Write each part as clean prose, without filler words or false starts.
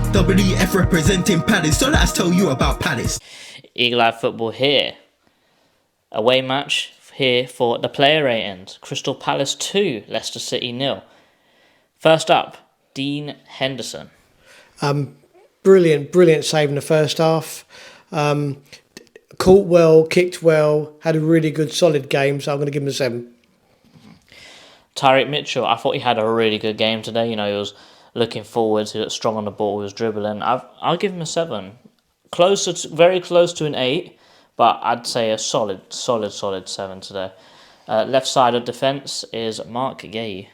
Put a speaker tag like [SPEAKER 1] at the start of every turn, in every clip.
[SPEAKER 1] WF representing Palace, so let's tell you about Palace.
[SPEAKER 2] Eagle Eye Football here. Away match here for the player ratings. Crystal Palace 2, Leicester City 0. First up, Dean Henderson.
[SPEAKER 3] Brilliant save in the first half. Caught well, kicked well, had a really good solid game, so I'm going to give him a 7.
[SPEAKER 2] Tyreek Mitchell, I thought he had a really good game today. He was looking forward, he looked strong on the ball, he was dribbling. I'll give him a 7. Very close to an 8, but I'd say a solid 7 today. Left side of defence is Rak-Sakyi.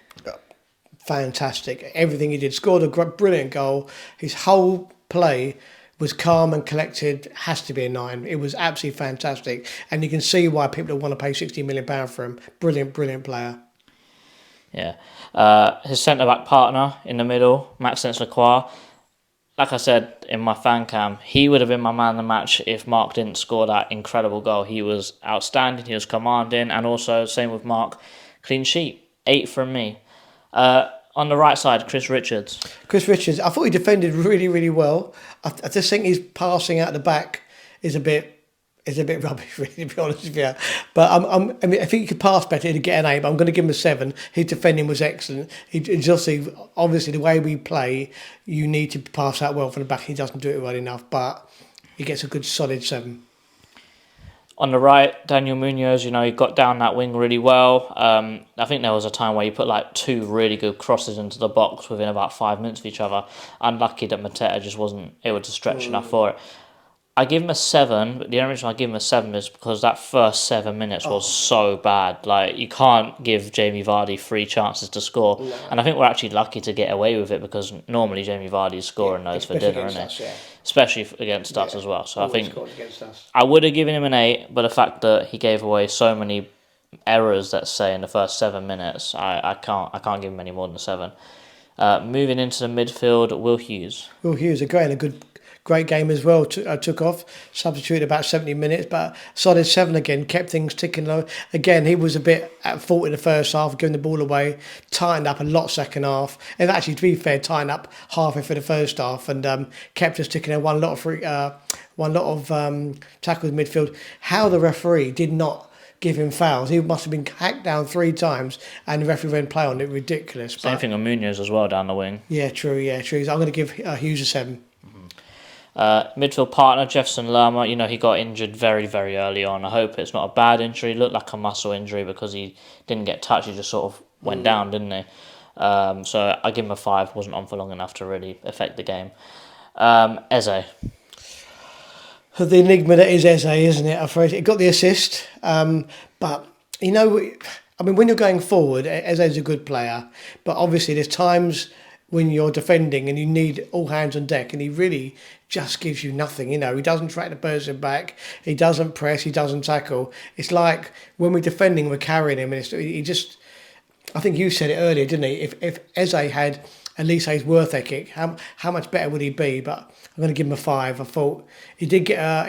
[SPEAKER 3] Fantastic. Everything he did. Scored a brilliant goal. His whole play was calm and collected. Has to be a 9. It was absolutely fantastic. And you can see why people want to pay £60 million for him. Brilliant player.
[SPEAKER 2] Yeah. His centre-back partner in the middle, Maxence Lacroix. Like I said in my fan cam, he would have been my man of the match if Mark didn't score that incredible goal. He was outstanding, he was commanding, and also, same with Mark, clean sheet. 8 from me. On the right side, Chris Richards.
[SPEAKER 3] I thought he defended really well. I just think his passing out the back is a bit rubbish, really, to be honest with you. But I mean, if he could pass better, he'd get an 8. But I'm going to give him a 7. His defending was excellent. Obviously, the way we play, you need to pass out well from the back. He doesn't do it well enough, but he gets a good solid 7.
[SPEAKER 2] On the right, Daniel Munoz, he got down that wing really well. I think there was a time where he put like 2 really good crosses into the box within about 5 minutes of each other. Unlucky that Mateta just wasn't able to stretch enough for it. I give him a 7, but the only reason I give him a 7 is because that first 7 minutes was so bad. Like, you can't give Jamie Vardy 3 chances to score. No. And I think we're actually lucky to get away with it because normally Jamie Vardy is scoring those for dinner, isn't it? Yeah. Especially against us as well. So I think I would have given him an 8, but the fact that he gave away so many errors, let's say, in the first 7 minutes, I can't give him any more than a 7. Moving into the midfield, Will Hughes.
[SPEAKER 3] Will Hughes, a great game as well. Took off, substituted about 70 minutes, but solid 7 again, kept things ticking low. Again, he was a bit at fault in the first half, giving the ball away, tightened up a lot second half, and actually, to be fair, tightened up halfway for the first half, and kept us ticking. One lot of tackles midfield. How the referee did not give him fouls. He must have been hacked down 3 times, and the referee went play on it. Ridiculous.
[SPEAKER 2] Same thing on Munoz as well down the wing.
[SPEAKER 3] Yeah, true. I'm going to give Hughes a 7.
[SPEAKER 2] Midfield partner Jefferson Lerma, he got injured very, very early on. I hope it's not a bad injury. It looked like a muscle injury because he didn't get touched. He just sort of went down, didn't he? So I give him a 5. Wasn't on for long enough to really affect the game. Eze.
[SPEAKER 3] The enigma that is Eze, isn't it? I'm afraid it got the assist, but when you're going forward, Eze's a good player, but obviously there's times when you're defending and you need all hands on deck, and he really just gives you nothing. He doesn't track the person back, he doesn't press, he doesn't tackle. It's like when we're defending, we're carrying him, and I think you said it earlier, didn't he? If Eze had Elise's worth ethic, how much better would he be? But I'm going to give him a 5. I thought he did get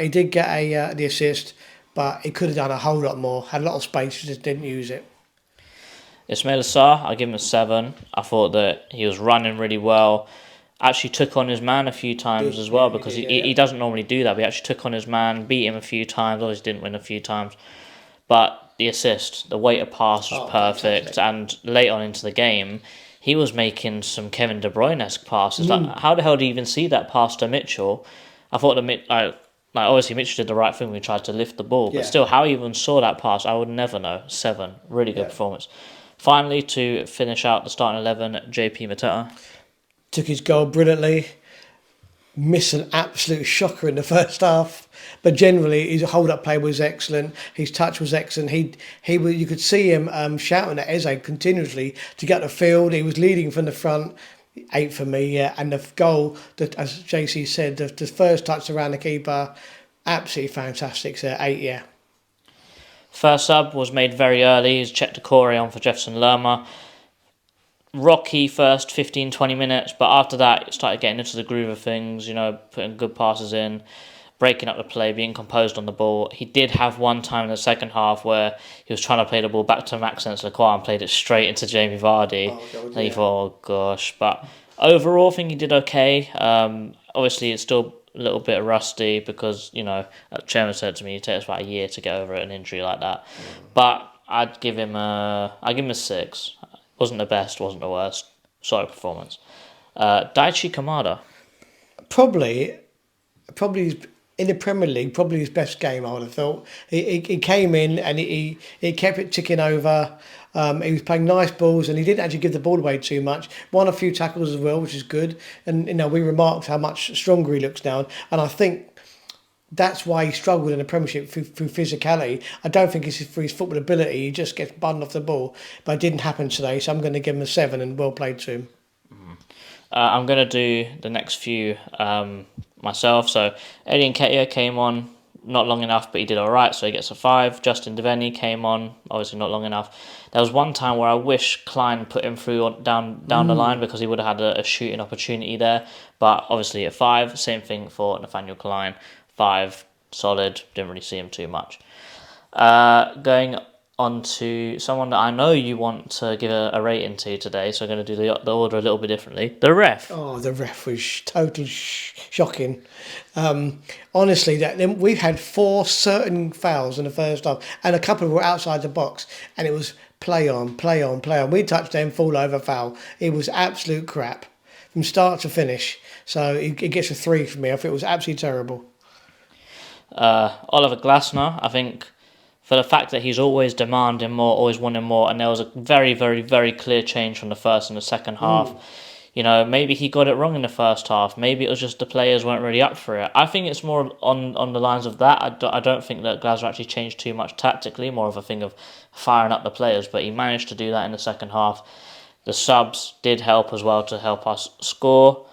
[SPEAKER 3] the assist, but he could have done a whole lot more. Had a lot of space, just didn't use it.
[SPEAKER 2] Ismail Assar, I give him a 7. I thought that he was running really well. Actually took on his man a few times as well, because he doesn't normally do that. But he actually took on his man, beat him a few times. Obviously didn't win a few times, but the assist, the weight of pass was perfect. Fantastic. And late on into the game, he was making some Kevin De Bruyne-esque passes. Like, how the hell do you even see that pass to Mitchell? I thought obviously Mitchell did the right thing when he tried to lift the ball, but still, how he even saw that pass, I would never know. 7, really good performance. Finally, to finish out the starting 11, JP Mateta.
[SPEAKER 3] Took his goal brilliantly. Missed an absolute shocker in the first half, but generally his hold-up play was excellent. His touch was excellent. You could see him shouting at Eze continuously to get the field. He was leading from the front. 8 for me, yeah. And the goal, that, as JC said, the first touch around the keeper, absolutely fantastic. So 8, yeah.
[SPEAKER 2] First sub was made very early. He's checked Decore on for Jefferson Lerma. Rocky first 15-20 minutes, but after that it started getting into the groove of things, putting good passes in, breaking up the play, being composed on the ball. He did have one time in the second half where he was trying to play the ball back to Maxence Lacroix and played it straight into Jamie Vardy. And he thought, oh gosh. But Overall, I think he did okay. Obviously, it's still a little bit rusty because, Chairman said to me, it takes about a year to get over an injury like that. But I'd give him a 6. Wasn't the best, wasn't the worst. Solid performance. Daichi Kamada.
[SPEAKER 3] Probably in the Premier League, probably his best game. I would have thought he came in and he kept it ticking over. He was playing nice balls and he didn't actually give the ball away too much. Won a few tackles as well, which is good. And we remarked how much stronger he looks now, and I think that's why he struggled in the Premiership through physicality. I don't think it's for his football ability. He just gets buttoned off the ball, but it didn't happen today. So I'm going to give him a 7 and well played to him.
[SPEAKER 2] I'm going to do the next few myself. So Eddie Nketiah came on, not long enough, but he did all right, so he gets a 5. Justin Devaney came on, obviously not long enough. There was one time where I wish Klein put him through down the line because he would have had a shooting opportunity there. But obviously a 5. Same thing for Nathaniel Klein. 5, solid. Didn't really see him too much. Going on to someone that I know you want to give a rating to today, so I'm going to do the order a little bit differently. The ref.
[SPEAKER 3] Oh, the ref was totally shocking. Honestly, we've had 4 certain fouls in the first half, and a couple were outside the box, and it was play on, play on, play on. We touched them, fall over, foul. It was absolute crap from start to finish. So it gets a 3 from me. I think it was absolutely terrible.
[SPEAKER 2] Oliver Glasner, I think, for the fact that he's always demanding more, always wanting more, and there was a very, very, very clear change from the first and the second half. Maybe he got it wrong in the first half. Maybe it was just the players weren't really up for it. I think it's more on the lines of that. I don't think that Glasner actually changed too much tactically, more of a thing of firing up the players, but he managed to do that in the second half. The subs did help as well to help us score.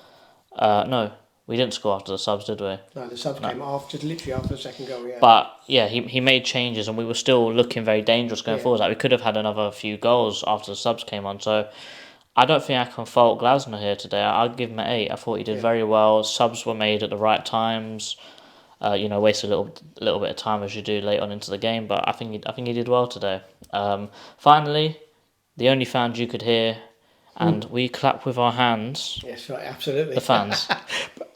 [SPEAKER 2] No, we didn't score after the subs, did we?
[SPEAKER 3] No, the subs came literally after the second goal, yeah.
[SPEAKER 2] But, yeah, he made changes and we were still looking very dangerous going forward. Like, we could have had another few goals after the subs came on. So I don't think I can fault Glasner here today. I'd give him an 8. I thought he did very well. Subs were made at the right times. Wasted a little bit of time as you do late on into the game. But I think he did well today. Finally, the only fans you could hear, and we clap with our hands.
[SPEAKER 3] Yes, right, absolutely.
[SPEAKER 2] The fans.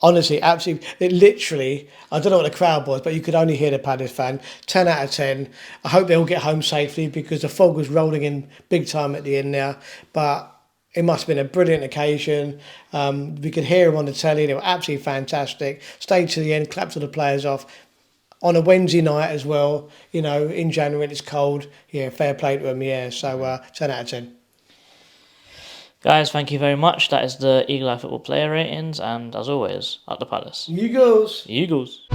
[SPEAKER 3] Honestly, absolutely. It literally, I don't know what the crowd was, but you could only hear the Palace fan. 10 out of 10. I hope they all get home safely because the fog was rolling in big time at the end there. But it must have been a brilliant occasion. We could hear them on the telly. They were absolutely fantastic. Stayed to the end, clapped all the players off. On a Wednesday night as well, in January when it's cold. Yeah, fair play to them, yeah. So 10 out of 10.
[SPEAKER 2] Guys, thank you very much. That is the Eagle Eye Football player ratings, and as always, at the Palace.
[SPEAKER 3] Eagles!
[SPEAKER 2] Eagles.